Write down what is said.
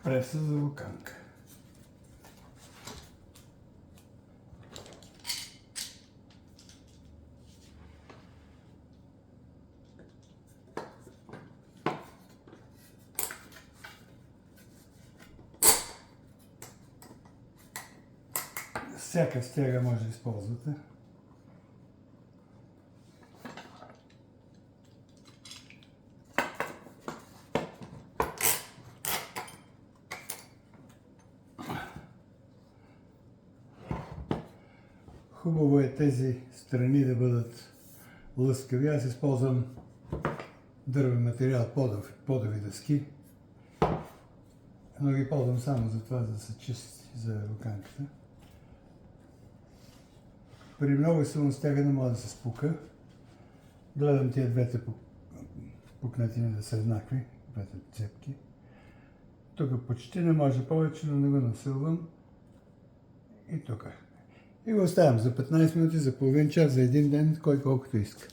преса за луканка. Всяка стяга може да използвате. Хубаво е тези страни да бъдат лъскави. Аз използвам дървен материал, подови дъски, но ги ползвам само за това, за да са чисти за луканката. При много силно стягане може да се спука. Гледам тия двете пукнатини да са еднакви, двете цепки. Тук почти не може повече, но не го насилвам. И тук. И го оставям за 15 минути, за половин час, за един ден, кой колкото иска.